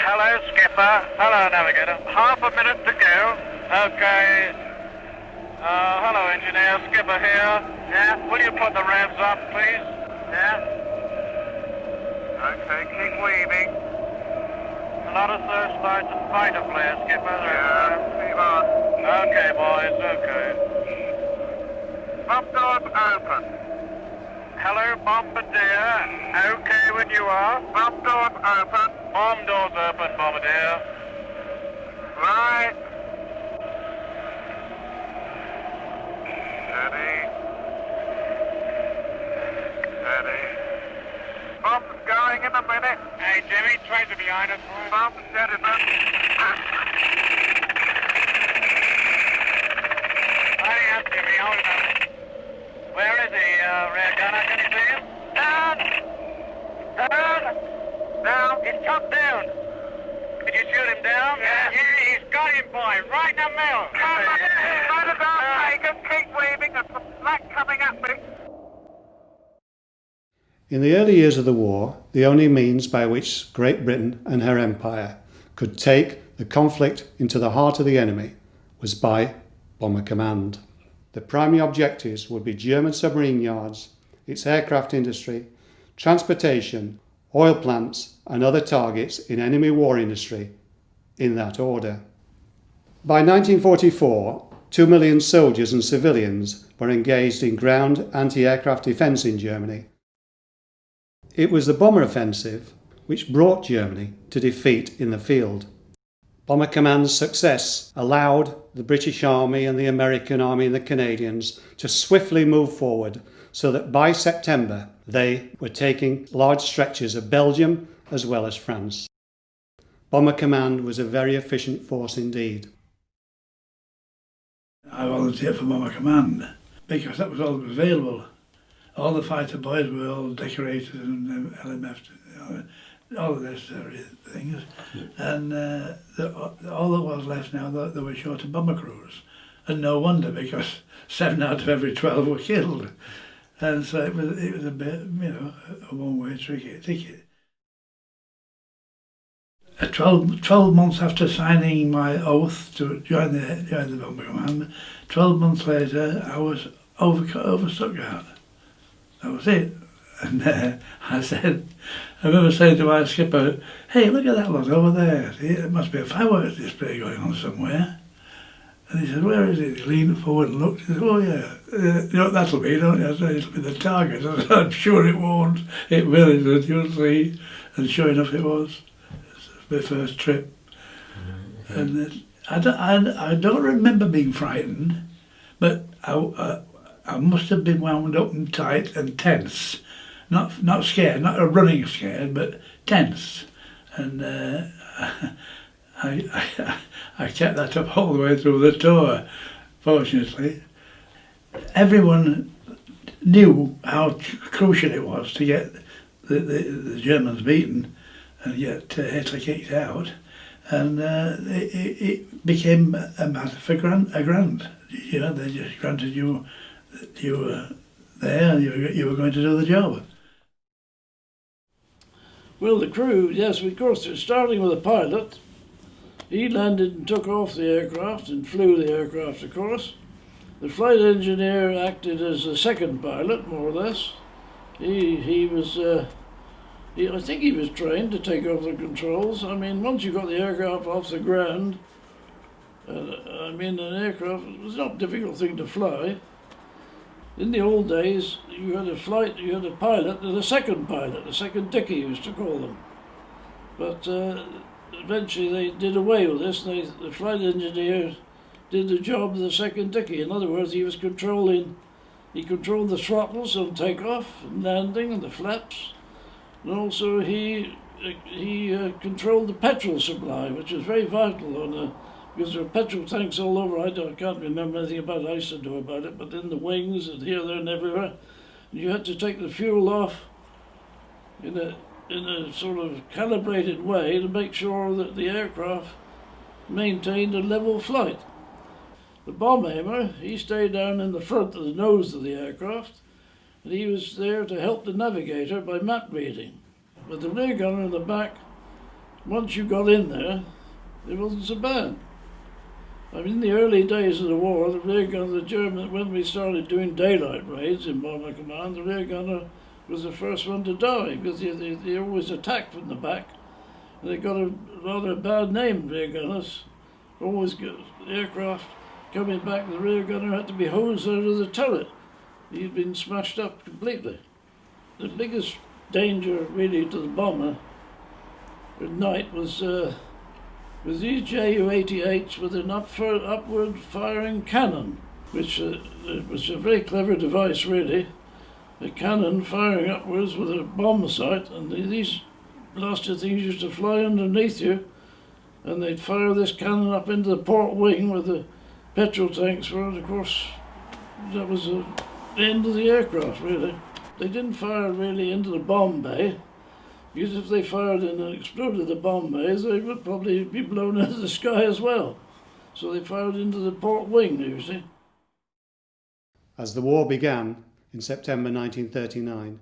Hello, Skipper. Hello, Navigator. Half a minute to go. Okay. Hello, Engineer. Skipper here. Yeah? Will you put the revs up, please? Yeah? Okay, keep weaving. A lot of third starts and fighter players, Skipper. Yeah, keep on. Okay, boys, okay. Bomb doors open. Hello, Bombardier. Okay when you are. Bomb doors open. Bomb doors open, Bombardier. Right. Steady. Steady. Bomb's going in a minute. Hey, Jimmy, trace it behind us. Bomb's steady, man. Hurry up, Jimmy, hold it up. Where is he, rear gunner? Can you see him? Down! Down! Down! He's chopped down. Did you shoot him down? Yeah, he's got him, boy. Right in the middle. Right about, take him. Keep waving. There's some black coming at me. In the early years of the war, the only means by which Great Britain and her empire could take the conflict into the heart of the enemy was by bomber command. The primary objectives would be German submarine yards, its aircraft industry, transportation, oil plants and other targets in enemy war industry, in that order. By 1944, 2 million soldiers and civilians were engaged in ground anti-aircraft defence in Germany. It was the bomber offensive which brought Germany to defeat in the field. Bomber Command's success allowed the British Army and the American Army and the Canadians to swiftly move forward so that by September they were taking large stretches of Belgium as well as France. Bomber Command was a very efficient force indeed. I volunteered for Bomber Command because that was all that was available. All the fighter boys were all decorated and LMF, all the necessary things, and all that was left now, they were short of bomber crews, and no wonder, because 7 out of every 12 were killed, and so it was a bit, a one-way ticket. 12 months after signing my oath to join the Bomber Command, 12 months later I was over Stuttgart. That was it. And I remember saying to my skipper, "Hey, look at that lot over there. It must be a fireworks display going on somewhere." And he said, "Where is it?" He leaned forward and looked. He said, "Oh yeah, you know what that'll be, don't you?" I said, "It'll be the target." I said, "I'm sure it won't. It will," he said, "you'll see." And sure enough it was. It was my first trip. And I don't remember being frightened, but I must have been wound up and tight and tense. Not scared, not a running scared, but tense. And I kept that up all the way through the tour, fortunately. Everyone knew how crucial it was to get the Germans beaten and get Hitler kicked out. And it became a matter for a grant. You know, they just granted you were there and you were going to do the job. Well, the crew, yes, of course, starting with the pilot. He landed and took off the aircraft and flew the aircraft, of course. The flight engineer acted as a second pilot, more or less. He was, I think he was trained to take over the controls. I mean, once you got the aircraft off the ground, an aircraft was not a difficult thing to fly. In the old days, you had a pilot and a second dicky, used to call them. But eventually they did away with this, and the flight engineer did the job of the second dicky. In other words, he controlled the throttles on takeoff and landing and the flaps, and also he controlled the petrol supply, which was very vital because there were petrol tanks all over. I can't remember anything about it. I used to know about it, but in the wings and here, there and everywhere. And you had to take the fuel off in a sort of calibrated way to make sure that the aircraft maintained a level flight. The bomb aimer, he stayed down in the front of the nose of the aircraft, and he was there to help the navigator by map reading. But the rear gunner in the back once you got in there, it wasn't so bad. I mean, in the early days of the war, the rear gunner, the German, when we started doing daylight raids in Bomber Command, the rear gunner was the first one to die because they always attacked from the back. And they got a rather bad name, rear gunners. Always got aircraft coming back, the rear gunner had to be hosed out of the turret. He'd been smashed up completely. The biggest danger really to the bomber at night was these Ju-88s with an upward firing cannon, which it was a very clever device really. A cannon firing upwards with a bomb sight, and these blasted things used to fly underneath you, and they'd fire this cannon up into the port wing where the petrol tanks were, and of course that was the end of the aircraft really. They didn't fire really into the bomb bay, because if they fired in and exploded the bomb bays, they would probably be blown out of the sky as well. So they fired into the port wing usually. As the war began in September 1939,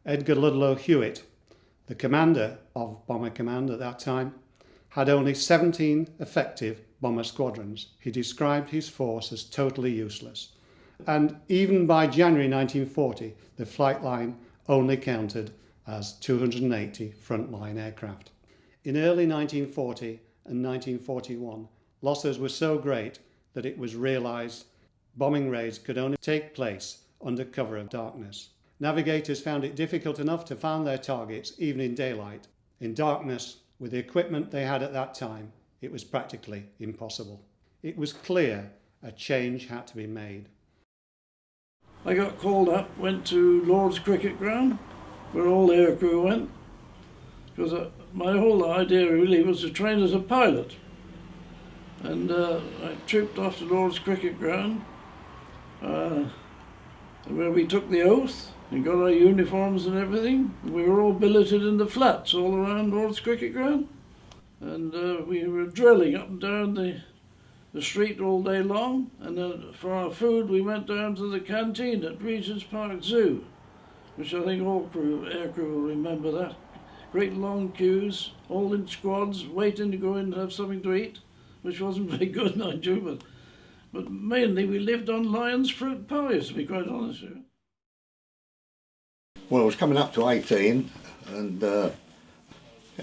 Edgar Ludlow Hewitt, the commander of Bomber Command at that time, had only 17 effective bomber squadrons. He described his force as totally useless. And even by January 1940, the flight line only counted as 280 frontline aircraft. In early 1940 and 1941, losses were so great that it was realised bombing raids could only take place under cover of darkness. Navigators found it difficult enough to find their targets even in daylight. In darkness, with the equipment they had at that time, it was practically impossible. It was clear a change had to be made. I got called up, went to Lord's Cricket Ground, where all the aircrew went, because my whole idea really was to train as a pilot. And I trooped off to Lord's Cricket Ground, where we took the oath and got our uniforms and everything. We were all billeted in the flats all around Lord's Cricket Ground, and we were drilling up and down the street all day long, and then for our food we went down to the canteen at Regent's Park Zoo, which I think all aircrew will remember that. Great long queues, all in squads, waiting to go in and have something to eat, which wasn't very good, mind you, but mainly we lived on Lion's fruit pies, to be quite honest with you. Well, I was coming up to 18 and it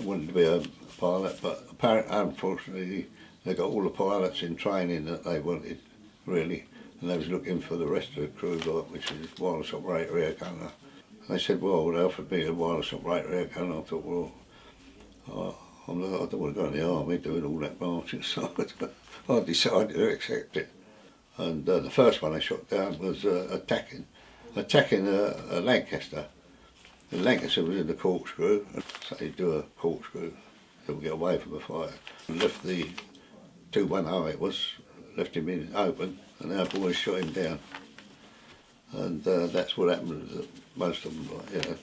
wanted to be a pilot, but apparently, unfortunately, they got all the pilots in training that they wanted, really, and they was looking for the rest of the crew, which is wireless operator air gunner. They said, well, they offered me a wireless operator air gunner. I thought, well, I don't want to go in the army doing all that marching, so I decided to accept it. And the first one I shot down was attacking a Lancaster. The Lancaster was in the corkscrew, so you do a corkscrew to get away from the fire. And left the 210 it was, left him in open, and our boys shot him down. And that's what happened to most of them, you know.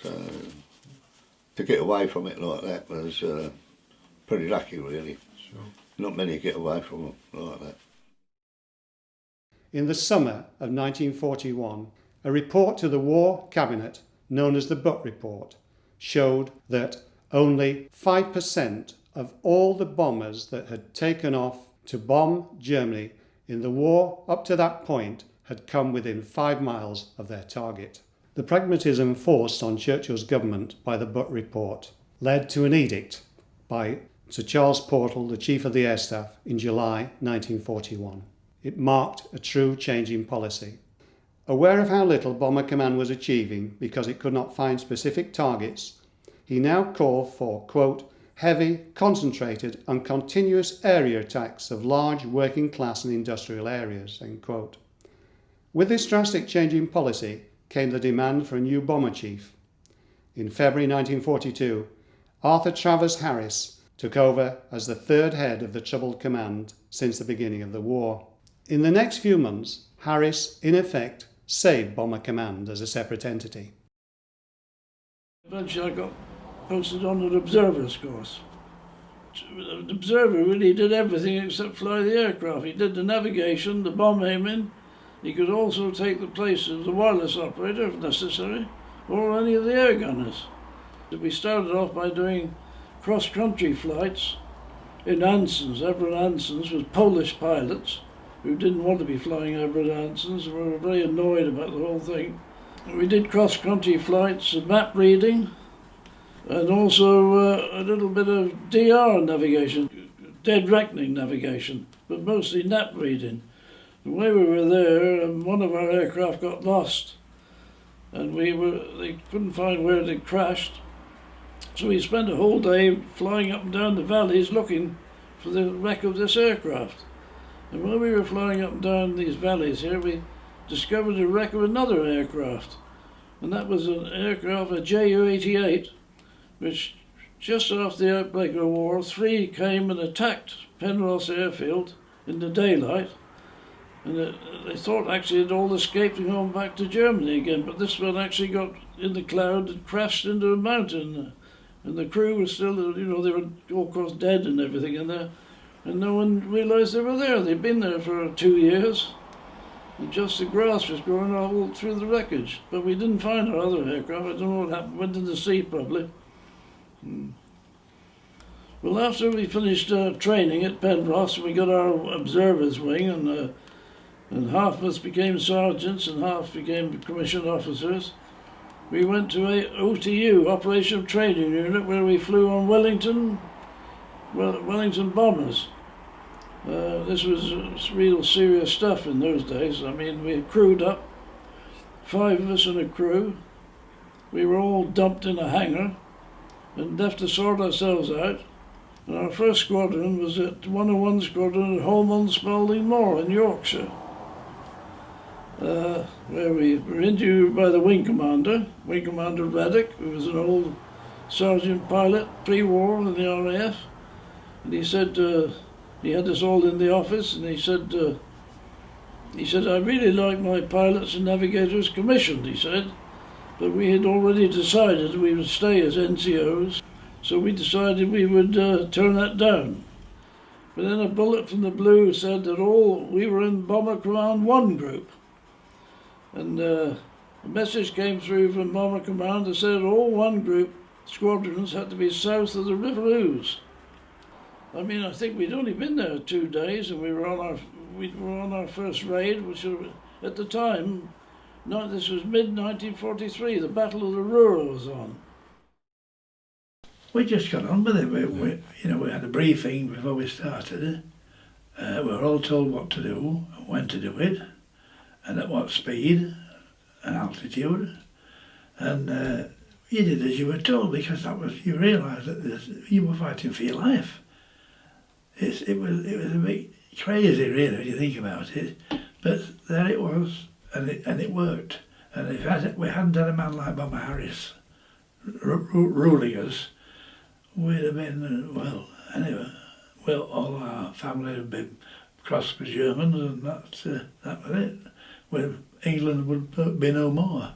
So to get away from it like that was pretty lucky, really. Sure. Not many get away from it like that. In the summer of 1941, a report to the War Cabinet, known as the Butt Report, showed that only 5% of all the bombers that had taken off to bomb Germany in the war up to that point had come within 5 miles of their target. The pragmatism forced on Churchill's government by the Butt Report led to an edict by Sir Charles Portal, the Chief of the Air Staff, in July 1941. It marked a true change in policy. Aware of how little Bomber Command was achieving because it could not find specific targets, he now called for, quote, heavy, concentrated and continuous area attacks of large working class and industrial areas, end quote. With this drastic change in policy came the demand for a new bomber chief. In February 1942, Arthur Travers Harris took over as the third head of the troubled command since the beginning of the war. In the next few months, Harris, in effect, saved Bomber Command as a separate entity. Eventually I got posted on an observer's course. The observer really did everything except fly the aircraft. He did the navigation, the bomb aiming. He could also take the place of the wireless operator if necessary, or any of the air gunners. We started off by doing cross-country flights in Hansons. Everett Hansons was Polish pilots who didn't want to be flying Everett Hansons and were very annoyed about the whole thing. We did cross-country flights, map reading, and also a little bit of DR navigation, dead reckoning navigation, but mostly map reading. The way we were there, one of our aircraft got lost, and they couldn't find where it had crashed. So we spent a whole day flying up and down the valleys looking for the wreck of this aircraft. And while we were flying up and down these valleys here, we discovered the wreck of another aircraft. And that was an aircraft, a Ju-88, which just after the outbreak of the war, 3 came and attacked Penrose airfield in the daylight. And they thought actually they'd all escaped and gone back to Germany again, but this one actually got in the cloud and crashed into a mountain. And the crew was still, they were all of course dead and everything in there. And no one realised they were there. They'd been there for 2 years. And just the grass was growing all through the wreckage. But we didn't find our other aircraft. I don't know what happened. Went to the sea probably. Well, after we finished training at Penrose, we got our observer's wing, and half of us became sergeants and half became commissioned officers. We went to a OTU, Operational Training Unit, where we flew on Wellington bombers. This was real serious stuff in those days. I mean, we crewed up, 5 of us in a crew. We were all dumped in a hangar and left to sort ourselves out. And our first squadron was at 101 Squadron at Holman Spalding Moor in Yorkshire, where we were interviewed by the Wing Commander Reddick, who was an old sergeant pilot, pre-war in the RAF. And he said, he had us all in the office, and he said, I really like my pilots and navigators commissioned, he said, but we had already decided we would stay as NCOs, so we decided we would turn that down. But then a bullet from the blue said that we were in Bomber Command 1 group. And a message came through from Bomber Command that said all 1 group squadrons had to be south of the River Ouse. I mean, I think we'd only been there 2 days, and we were on our first raid, which was, at the time, this was mid-1943. The Battle of the Ruhr was on. We just got on with it. We had a briefing before we started. We were all told what to do, when to do it, and at what speed and altitude. And you did as you were told, because you realised that you were fighting for your life. It was a bit crazy, really, when you think about it. But there it was, and it worked. And if we hadn't had a man like Bomber Harris ruling us, we'd have been, anyway, all our family had been crossed with Germans, and that was it. When England would be no more.